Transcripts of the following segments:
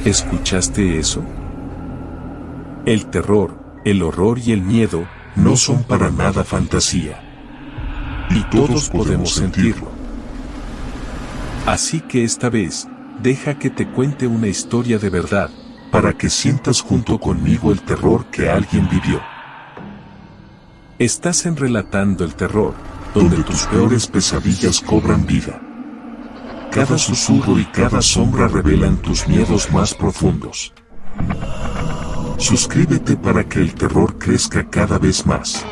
¿Escuchaste eso? El terror, el horror y el miedo no son para nada fantasía. Y todos podemos sentirlo. Así que esta vez, deja que te cuente una historia de verdad, para que sientas junto conmigo el terror que alguien vivió. Estás en Relatando el Terror, donde tus peores pesadillas cobran vida. Cada susurro y cada sombra revelan tus miedos más profundos. Suscríbete para que el terror crezca cada vez más.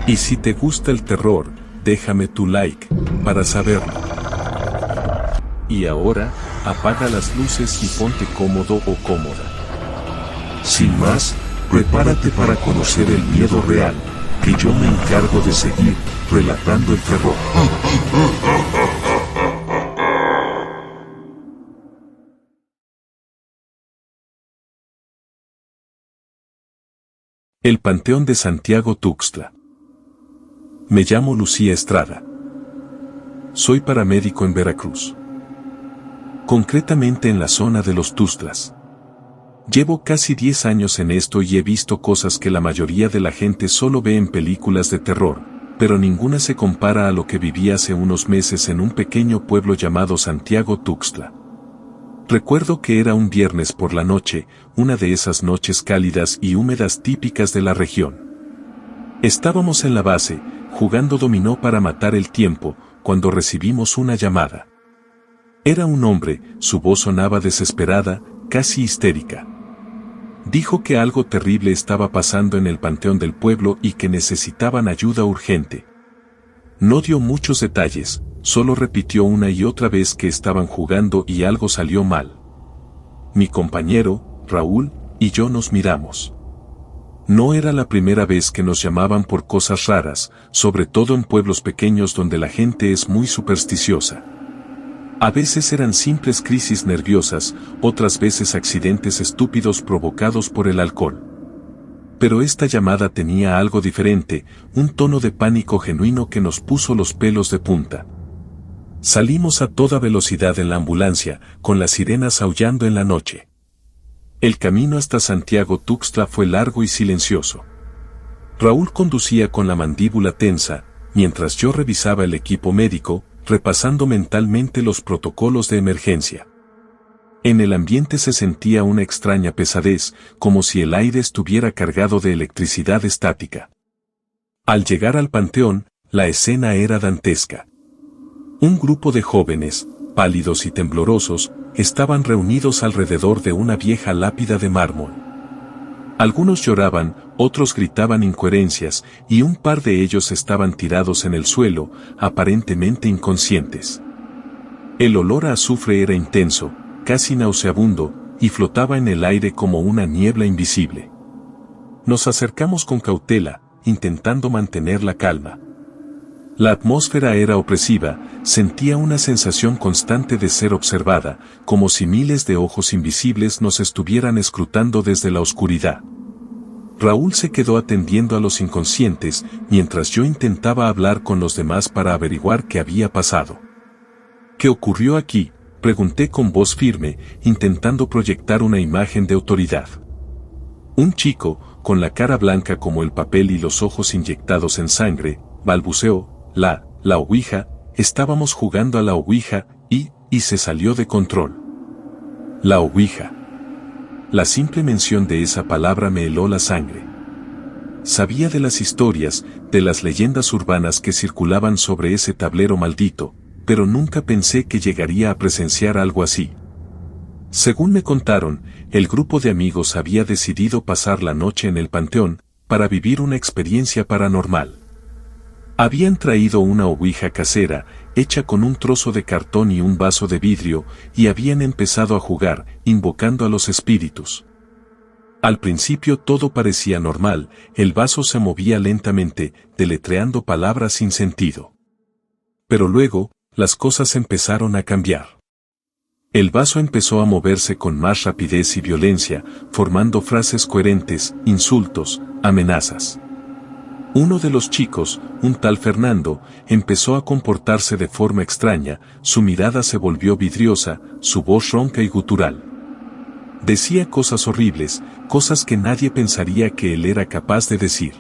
Y si te gusta el terror, déjame tu like, para saberlo. Y ahora, apaga las luces y ponte cómodo o cómoda. Sin más, prepárate para conocer el miedo real, que yo me encargo de seguir, relatando el terror. El Panteón de Santiago Tuxtla. Me llamo Lucía Estrada. Soy paramédico en Veracruz. Concretamente en la zona de los Tuxtlas. Llevo casi 10 años en esto y he visto cosas que la mayoría de la gente solo ve en películas de terror, pero ninguna se compara a lo que viví hace unos meses en un pequeño pueblo llamado Santiago Tuxtla. Recuerdo que era un viernes por la noche, una de esas noches cálidas y húmedas típicas de la región. Estábamos en la base, jugando dominó para matar el tiempo, cuando recibimos una llamada. Era un hombre, su voz sonaba desesperada, casi histérica. Dijo que algo terrible estaba pasando en el panteón del pueblo y que necesitaban ayuda urgente. No dio muchos detalles, solo repitió una y otra vez que estaban jugando y algo salió mal. Mi compañero, Raúl, y yo nos miramos. No era la primera vez que nos llamaban por cosas raras, sobre todo en pueblos pequeños donde la gente es muy supersticiosa. A veces eran simples crisis nerviosas, otras veces accidentes estúpidos provocados por el alcohol. Pero esta llamada tenía algo diferente, un tono de pánico genuino que nos puso los pelos de punta. Salimos a toda velocidad en la ambulancia, con las sirenas aullando en la noche. El camino hasta Santiago Tuxtla fue largo y silencioso. Raúl conducía con la mandíbula tensa, mientras yo revisaba el equipo médico, repasando mentalmente los protocolos de emergencia. En el ambiente se sentía una extraña pesadez, como si el aire estuviera cargado de electricidad estática. Al llegar al panteón, la escena era dantesca. Un grupo de jóvenes, pálidos y temblorosos, estaban reunidos alrededor de una vieja lápida de mármol. Algunos lloraban, otros gritaban incoherencias, y un par de ellos estaban tirados en el suelo, aparentemente inconscientes. El olor a azufre era intenso, casi nauseabundo, y flotaba en el aire como una niebla invisible. Nos acercamos con cautela, intentando mantener la calma. La atmósfera era opresiva, sentía una sensación constante de ser observada, como si miles de ojos invisibles nos estuvieran escrutando desde la oscuridad. Raúl se quedó atendiendo a los inconscientes, mientras yo intentaba hablar con los demás para averiguar qué había pasado. ¿Qué ocurrió aquí?, pregunté con voz firme, intentando proyectar una imagen de autoridad. Un chico, con la cara blanca como el papel y los ojos inyectados en sangre, balbuceó: La ouija, estábamos jugando a la ouija, y se salió de control. La ouija. La simple mención de esa palabra me heló la sangre. Sabía de las historias, de las leyendas urbanas que circulaban sobre ese tablero maldito, pero nunca pensé que llegaría a presenciar algo así. Según me contaron, el grupo de amigos había decidido pasar la noche en el panteón, para vivir una experiencia paranormal. Habían traído una ouija casera, hecha con un trozo de cartón y un vaso de vidrio, y habían empezado a jugar, invocando a los espíritus. Al principio todo parecía normal, el vaso se movía lentamente, deletreando palabras sin sentido. Pero luego, las cosas empezaron a cambiar. El vaso empezó a moverse con más rapidez y violencia, formando frases coherentes, insultos, amenazas. Uno de los chicos, un tal Fernando, empezó a comportarse de forma extraña, su mirada se volvió vidriosa, su voz ronca y gutural. Decía cosas horribles, cosas que nadie pensaría que él era capaz de decir.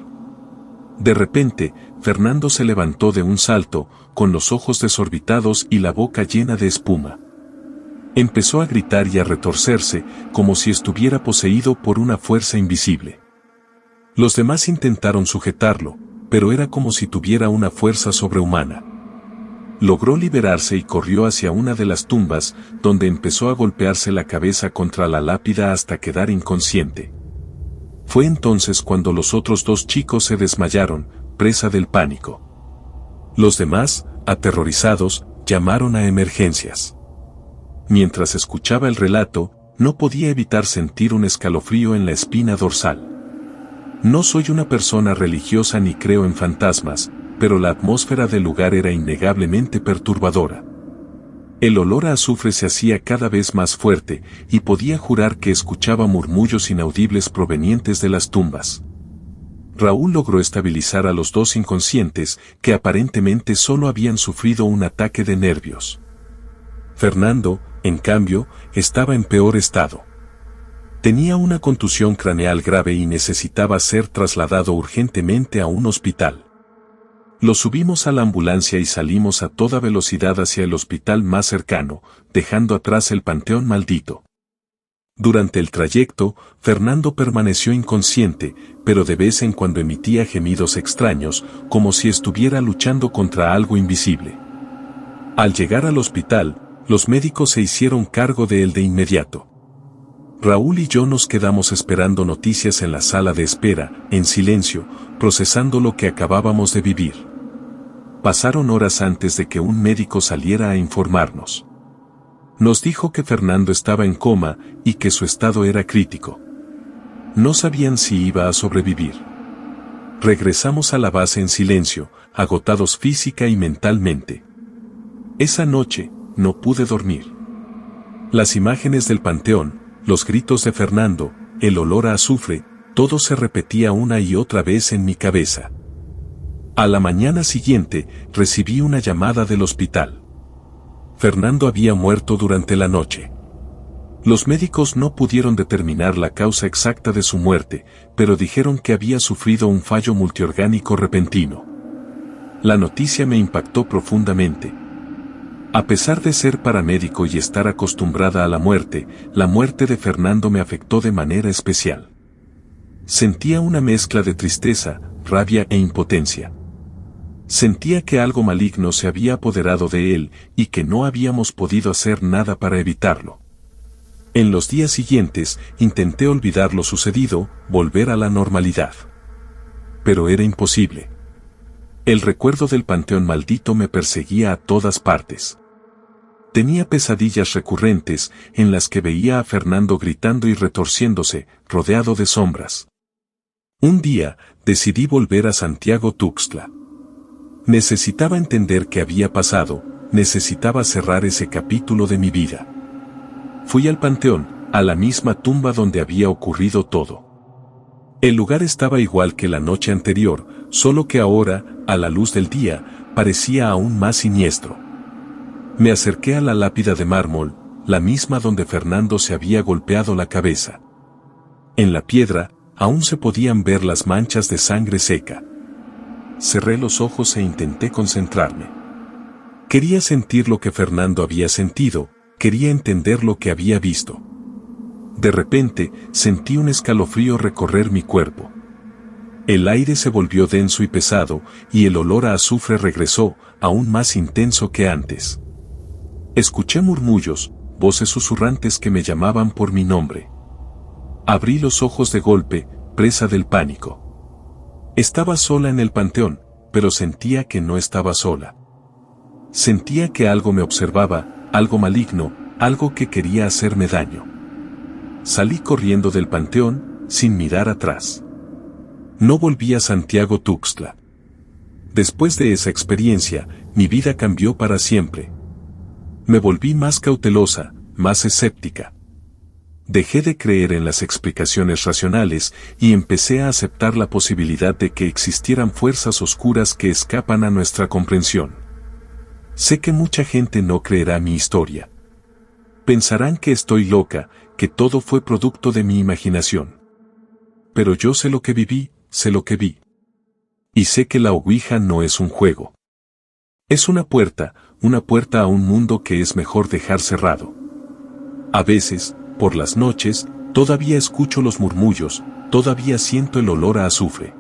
De repente, Fernando se levantó de un salto, con los ojos desorbitados y la boca llena de espuma. Empezó a gritar y a retorcerse, como si estuviera poseído por una fuerza invisible. Los demás intentaron sujetarlo, pero era como si tuviera una fuerza sobrehumana. Logró liberarse y corrió hacia una de las tumbas, donde empezó a golpearse la cabeza contra la lápida hasta quedar inconsciente. Fue entonces cuando los otros dos chicos se desmayaron, presa del pánico. Los demás, aterrorizados, llamaron a emergencias. Mientras escuchaba el relato, no podía evitar sentir un escalofrío en la espina dorsal. No soy una persona religiosa ni creo en fantasmas, pero la atmósfera del lugar era innegablemente perturbadora. El olor a azufre se hacía cada vez más fuerte, y podía jurar que escuchaba murmullos inaudibles provenientes de las tumbas. Raúl logró estabilizar a los dos inconscientes, que aparentemente solo habían sufrido un ataque de nervios. Fernando, en cambio, estaba en peor estado. Tenía una contusión craneal grave y necesitaba ser trasladado urgentemente a un hospital. Lo subimos a la ambulancia y salimos a toda velocidad hacia el hospital más cercano, dejando atrás el panteón maldito. Durante el trayecto, Fernando permaneció inconsciente, pero de vez en cuando emitía gemidos extraños, como si estuviera luchando contra algo invisible. Al llegar al hospital, los médicos se hicieron cargo de él de inmediato. Raúl y yo nos quedamos esperando noticias en la sala de espera, en silencio, procesando lo que acabábamos de vivir. Pasaron horas antes de que un médico saliera a informarnos. Nos dijo que Fernando estaba en coma y que su estado era crítico. No sabían si iba a sobrevivir. Regresamos a la base en silencio, agotados física y mentalmente. Esa noche, no pude dormir. Las imágenes del panteón, los gritos de Fernando, el olor a azufre, todo se repetía una y otra vez en mi cabeza. A la mañana siguiente, recibí una llamada del hospital. Fernando había muerto durante la noche. Los médicos no pudieron determinar la causa exacta de su muerte, pero dijeron que había sufrido un fallo multiorgánico repentino. La noticia me impactó profundamente. A pesar de ser paramédico y estar acostumbrada a la muerte de Fernando me afectó de manera especial. Sentía una mezcla de tristeza, rabia e impotencia. Sentía que algo maligno se había apoderado de él y que no habíamos podido hacer nada para evitarlo. En los días siguientes, intenté olvidar lo sucedido, volver a la normalidad. Pero era imposible. El recuerdo del panteón maldito me perseguía a todas partes. Tenía pesadillas recurrentes, en las que veía a Fernando gritando y retorciéndose, rodeado de sombras. Un día, decidí volver a Santiago Tuxtla. Necesitaba entender qué había pasado, necesitaba cerrar ese capítulo de mi vida. Fui al panteón, a la misma tumba donde había ocurrido todo. El lugar estaba igual que la noche anterior, solo que ahora, a la luz del día, parecía aún más siniestro. Me acerqué a la lápida de mármol, la misma donde Fernando se había golpeado la cabeza. En la piedra, aún se podían ver las manchas de sangre seca. Cerré los ojos e intenté concentrarme. Quería sentir lo que Fernando había sentido, quería entender lo que había visto. De repente, sentí un escalofrío recorrer mi cuerpo. El aire se volvió denso y pesado, y el olor a azufre regresó, aún más intenso que antes. Escuché murmullos, voces susurrantes que me llamaban por mi nombre. Abrí los ojos de golpe, presa del pánico. Estaba sola en el panteón, pero sentía que no estaba sola. Sentía que algo me observaba, algo maligno, algo que quería hacerme daño. Salí corriendo del panteón, sin mirar atrás. No volví a Santiago Tuxtla. Después de esa experiencia, mi vida cambió para siempre. Me volví más cautelosa, más escéptica. Dejé de creer en las explicaciones racionales y empecé a aceptar la posibilidad de que existieran fuerzas oscuras que escapan a nuestra comprensión. Sé que mucha gente no creerá mi historia. Pensarán que estoy loca, que todo fue producto de mi imaginación. Pero yo sé lo que viví, sé lo que vi. Y sé que la Ouija no es un juego. Es una puerta a un mundo que es mejor dejar cerrado. A veces, por las noches, todavía escucho los murmullos, todavía siento el olor a azufre.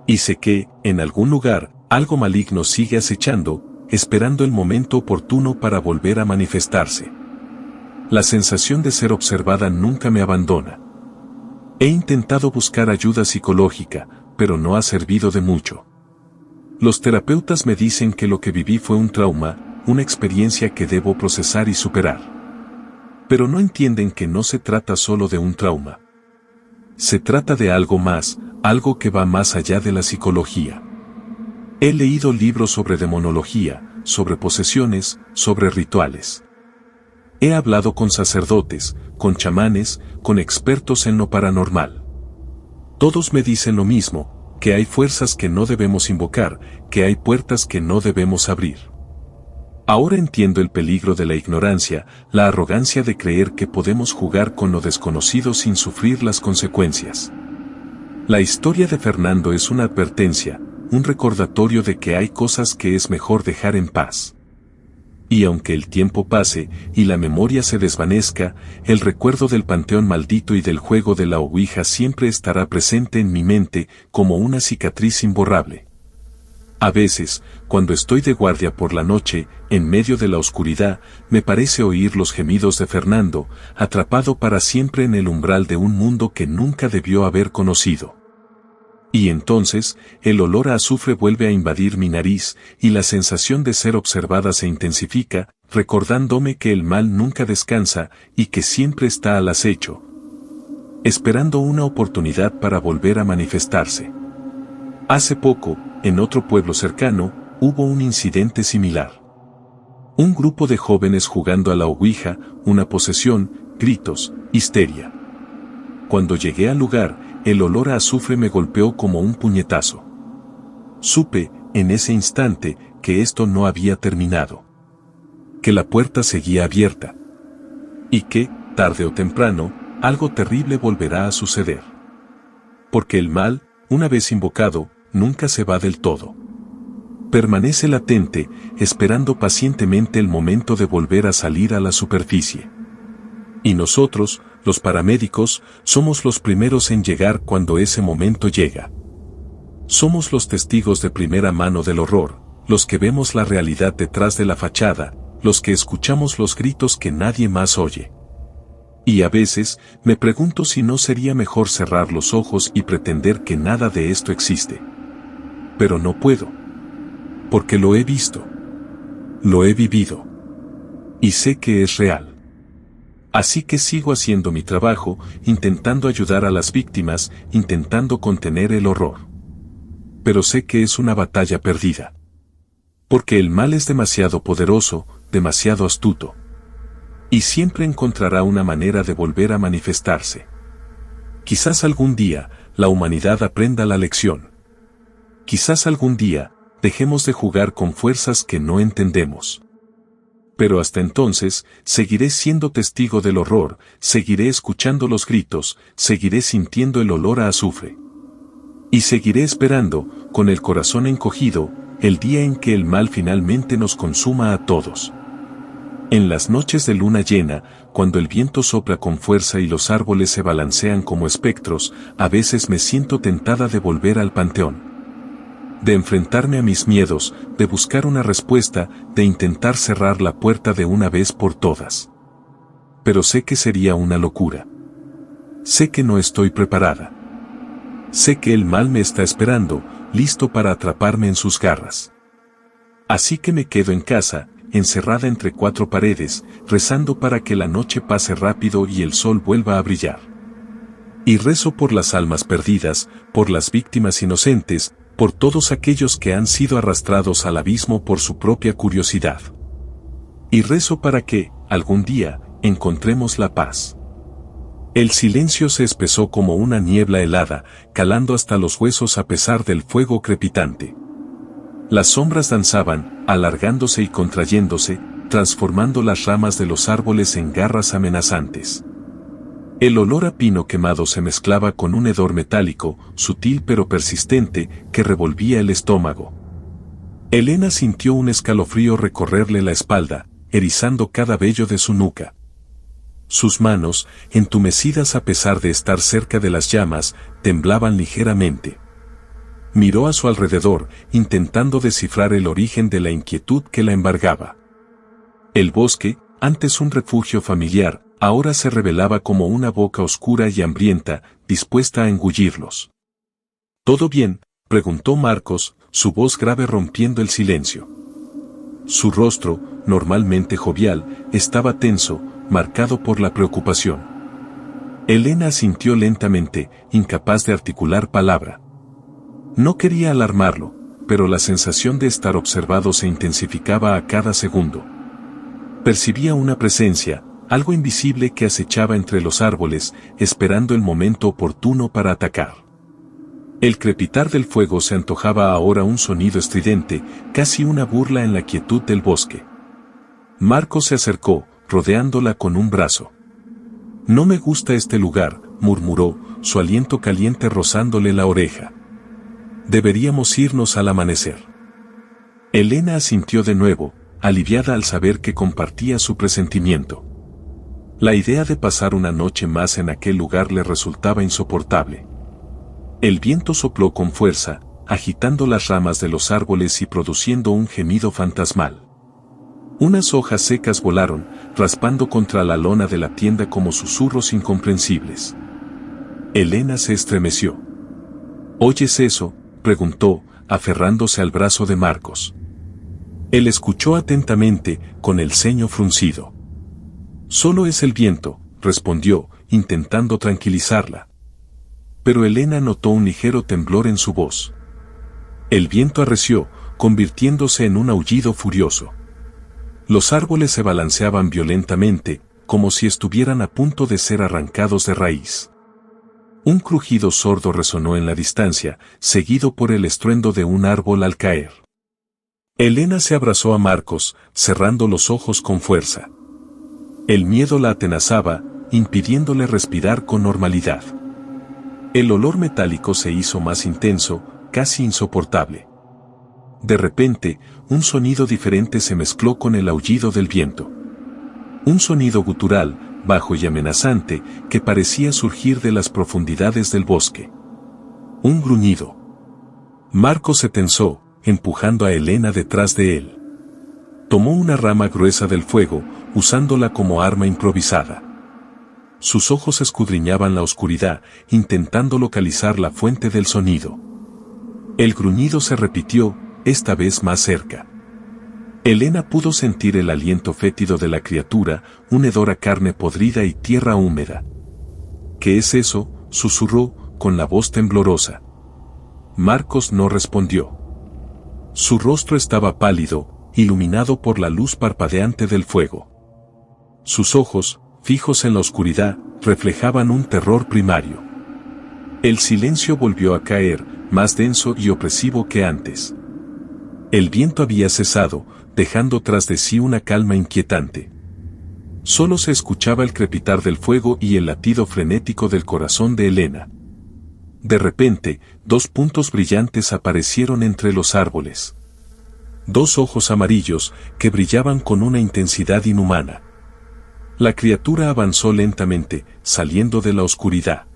Y sé que, en algún lugar, algo maligno sigue acechando, esperando el momento oportuno para volver a manifestarse. La sensación de ser observada nunca me abandona. He intentado buscar ayuda psicológica, pero no ha servido de mucho. Los terapeutas me dicen que lo que viví fue un trauma, una experiencia que debo procesar y superar. Pero no entienden que no se trata solo de un trauma. Se trata de algo más, algo que va más allá de la psicología. He leído libros sobre demonología, sobre posesiones, sobre rituales. He hablado con sacerdotes, con chamanes, con expertos en lo paranormal. Todos me dicen lo mismo, que hay fuerzas que no debemos invocar, que hay puertas que no debemos abrir. Ahora entiendo el peligro de la ignorancia, la arrogancia de creer que podemos jugar con lo desconocido sin sufrir las consecuencias. La historia de Fernando es una advertencia, un recordatorio de que hay cosas que es mejor dejar en paz. Y aunque el tiempo pase y la memoria se desvanezca, el recuerdo del panteón maldito y del juego de la Ouija siempre estará presente en mi mente como una cicatriz imborrable. A veces, cuando estoy de guardia por la noche, en medio de la oscuridad, me parece oír los gemidos de Fernando, atrapado para siempre en el umbral de un mundo que nunca debió haber conocido. Y entonces, el olor a azufre vuelve a invadir mi nariz, y la sensación de ser observada se intensifica, recordándome que el mal nunca descansa, y que siempre está al acecho, esperando una oportunidad para volver a manifestarse. Hace poco, en otro pueblo cercano, hubo un incidente similar. Un grupo de jóvenes jugando a la Ouija, una posesión, gritos, histeria. Cuando llegué al lugar, el olor a azufre me golpeó como un puñetazo. Supe, en ese instante, que esto no había terminado. Que la puerta seguía abierta. Y que, tarde o temprano, algo terrible volverá a suceder. Porque el mal, una vez invocado, nunca se va del todo. Permanece latente, esperando pacientemente el momento de volver a salir a la superficie. Y nosotros, los paramédicos, somos los primeros en llegar cuando ese momento llega. Somos los testigos de primera mano del horror, los que vemos la realidad detrás de la fachada, los que escuchamos los gritos que nadie más oye. Y a veces, me pregunto si no sería mejor cerrar los ojos y pretender que nada de esto existe. Pero no puedo. Porque lo he visto. Lo he vivido. Y sé que es real. Así que sigo haciendo mi trabajo, intentando ayudar a las víctimas, intentando contener el horror. Pero sé que es una batalla perdida. Porque el mal es demasiado poderoso, demasiado astuto. Y siempre encontrará una manera de volver a manifestarse. Quizás algún día, la humanidad aprenda la lección. Quizás algún día, dejemos de jugar con fuerzas que no entendemos. Pero hasta entonces, seguiré siendo testigo del horror, seguiré escuchando los gritos, seguiré sintiendo el olor a azufre. Y seguiré esperando, con el corazón encogido, el día en que el mal finalmente nos consuma a todos. En las noches de luna llena, cuando el viento sopla con fuerza y los árboles se balancean como espectros, a veces me siento tentada de volver al panteón. De enfrentarme a mis miedos, de buscar una respuesta, de intentar cerrar la puerta de una vez por todas. Pero sé que sería una locura. Sé que no estoy preparada. Sé que el mal me está esperando, listo para atraparme en sus garras. Así que me quedo en casa, encerrada entre cuatro paredes, rezando para que la noche pase rápido y el sol vuelva a brillar. Y rezo por las almas perdidas, por las víctimas inocentes, por todos aquellos que han sido arrastrados al abismo por su propia curiosidad. Y rezo para que, algún día, encontremos la paz. El silencio se espesó como una niebla helada, calando hasta los huesos a pesar del fuego crepitante. Las sombras danzaban, alargándose y contrayéndose, transformando las ramas de los árboles en garras amenazantes. El olor a pino quemado se mezclaba con un hedor metálico, sutil pero persistente, que revolvía el estómago. Elena sintió un escalofrío recorrerle la espalda, erizando cada vello de su nuca. Sus manos, entumecidas a pesar de estar cerca de las llamas, temblaban ligeramente. Miró a su alrededor, intentando descifrar el origen de la inquietud que la embargaba. El bosque, antes un refugio familiar, ahora se revelaba como una boca oscura y hambrienta, dispuesta a engullirlos. ¿Todo bien?, preguntó Marcos, su voz grave rompiendo el silencio. Su rostro, normalmente jovial, estaba tenso, marcado por la preocupación. Elena asintió lentamente, incapaz de articular palabra. No quería alarmarlo, pero la sensación de estar observado se intensificaba a cada segundo. Percibía una presencia, algo invisible que acechaba entre los árboles, esperando el momento oportuno para atacar. El crepitar del fuego se antojaba ahora un sonido estridente, casi una burla en la quietud del bosque. Marcos se acercó, rodeándola con un brazo. «No me gusta este lugar», murmuró, su aliento caliente rozándole la oreja. «Deberíamos irnos al amanecer». Elena asintió de nuevo, aliviada al saber que compartía su presentimiento. La idea de pasar una noche más en aquel lugar le resultaba insoportable. El viento sopló con fuerza, agitando las ramas de los árboles y produciendo un gemido fantasmal. Unas hojas secas volaron, raspando contra la lona de la tienda como susurros incomprensibles. Elena se estremeció. «¿Oyes eso?», preguntó, aferrándose al brazo de Marcos. Él escuchó atentamente, con el ceño fruncido. «Solo es el viento», respondió, intentando tranquilizarla. Pero Elena notó un ligero temblor en su voz. El viento arreció, convirtiéndose en un aullido furioso. Los árboles se balanceaban violentamente, como si estuvieran a punto de ser arrancados de raíz. Un crujido sordo resonó en la distancia, seguido por el estruendo de un árbol al caer. Elena se abrazó a Marcos, cerrando los ojos con fuerza. El miedo la atenazaba, impidiéndole respirar con normalidad. El olor metálico se hizo más intenso, casi insoportable. De repente, un sonido diferente se mezcló con el aullido del viento. Un sonido gutural, bajo y amenazante, que parecía surgir de las profundidades del bosque. Un gruñido. Marcos se tensó, empujando a Elena detrás de él. Tomó una rama gruesa del fuego, usándola como arma improvisada. Sus ojos escudriñaban la oscuridad, intentando localizar la fuente del sonido. El gruñido se repitió, esta vez más cerca. Elena pudo sentir el aliento fétido de la criatura, un hedor a carne podrida y tierra húmeda. «¿Qué es eso?», susurró, con la voz temblorosa. Marcos no respondió. Su rostro estaba pálido, iluminado por la luz parpadeante del fuego. Sus ojos, fijos en la oscuridad, reflejaban un terror primario. El silencio volvió a caer, más denso y opresivo que antes. El viento había cesado, dejando tras de sí una calma inquietante. Solo se escuchaba el crepitar del fuego y el latido frenético del corazón de Elena. De repente, dos puntos brillantes aparecieron entre los árboles. Dos ojos amarillos, que brillaban con una intensidad inhumana. La criatura avanzó lentamente, saliendo de la oscuridad.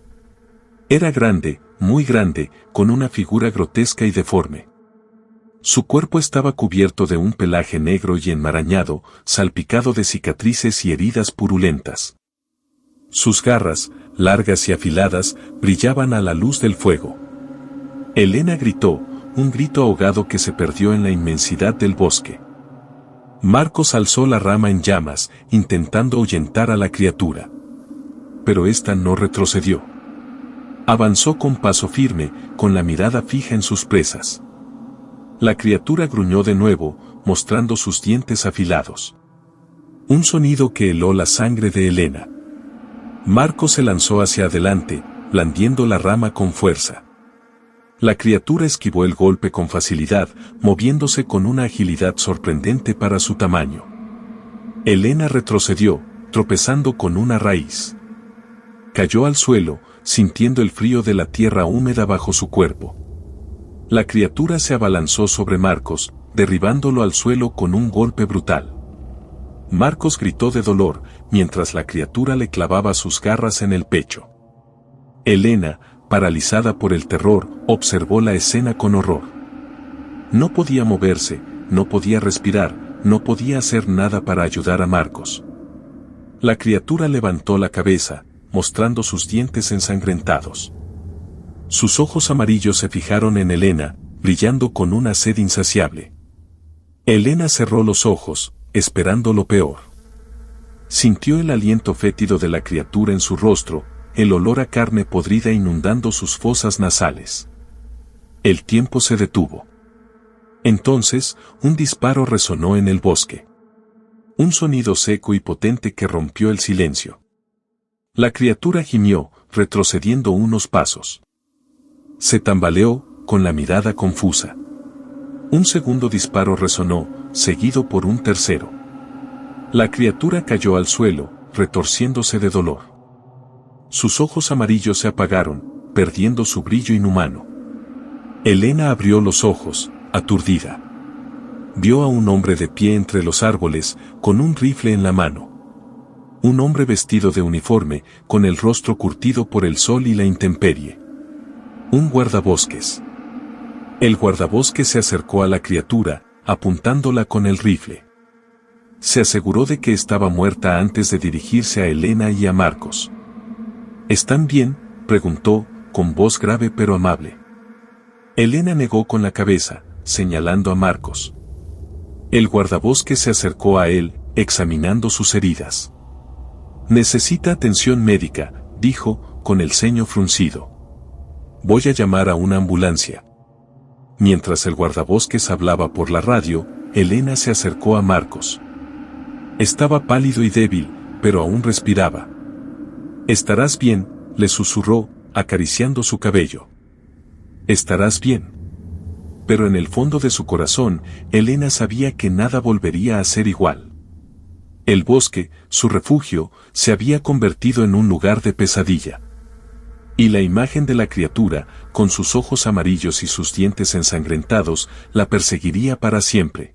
Era grande, muy grande, con una figura grotesca y deforme. Su cuerpo estaba cubierto de un pelaje negro y enmarañado, salpicado de cicatrices y heridas purulentas. Sus garras, largas y afiladas, brillaban a la luz del fuego. Elena gritó, un grito ahogado que se perdió en la inmensidad del bosque. Marcos alzó la rama en llamas, intentando ahuyentar a la criatura. Pero ésta no retrocedió. Avanzó con paso firme, con la mirada fija en sus presas. La criatura gruñó de nuevo, mostrando sus dientes afilados. Un sonido que heló la sangre de Elena. Marcos se lanzó hacia adelante, blandiendo la rama con fuerza. La criatura esquivó el golpe con facilidad, moviéndose con una agilidad sorprendente para su tamaño. Elena retrocedió, tropezando con una raíz. Cayó al suelo, sintiendo el frío de la tierra húmeda bajo su cuerpo. La criatura se abalanzó sobre Marcos, derribándolo al suelo con un golpe brutal. Marcos gritó de dolor, mientras la criatura le clavaba sus garras en el pecho. Elena, paralizada por el terror, observó la escena con horror. No podía moverse, no podía respirar, no podía hacer nada para ayudar a Marcos. La criatura levantó la cabeza, mostrando sus dientes ensangrentados. Sus ojos amarillos se fijaron en Elena, brillando con una sed insaciable. Elena cerró los ojos, esperando lo peor. Sintió el aliento fétido de la criatura en su rostro, el olor a carne podrida inundando sus fosas nasales. El tiempo se detuvo. Entonces, un disparo resonó en el bosque. Un sonido seco y potente que rompió el silencio. La criatura gimió, retrocediendo unos pasos. Se tambaleó, con la mirada confusa. Un segundo disparo resonó, seguido por un tercero. La criatura cayó al suelo, retorciéndose de dolor. Sus ojos amarillos se apagaron, perdiendo su brillo inhumano. Elena abrió los ojos, aturdida. Vio a un hombre de pie entre los árboles, con un rifle en la mano. Un hombre vestido de uniforme, con el rostro curtido por el sol y la intemperie. Un guardabosques. El guardabosques se acercó a la criatura, apuntándola con el rifle. Se aseguró de que estaba muerta antes de dirigirse a Elena y a Marcos. ¿Están bien?, preguntó, con voz grave pero amable. Elena negó con la cabeza, señalando a Marcos. El guardabosques se acercó a él, examinando sus heridas. Necesita atención médica, dijo, con el ceño fruncido. Voy a llamar a una ambulancia. Mientras el guardabosques hablaba por la radio, Elena se acercó a Marcos. Estaba pálido y débil, pero aún respiraba. «Estarás bien», le susurró, acariciando su cabello. «Estarás bien». Pero en el fondo de su corazón, Elena sabía que nada volvería a ser igual. El bosque, su refugio, se había convertido en un lugar de pesadilla. Y la imagen de la criatura, con sus ojos amarillos y sus dientes ensangrentados, la perseguiría para siempre.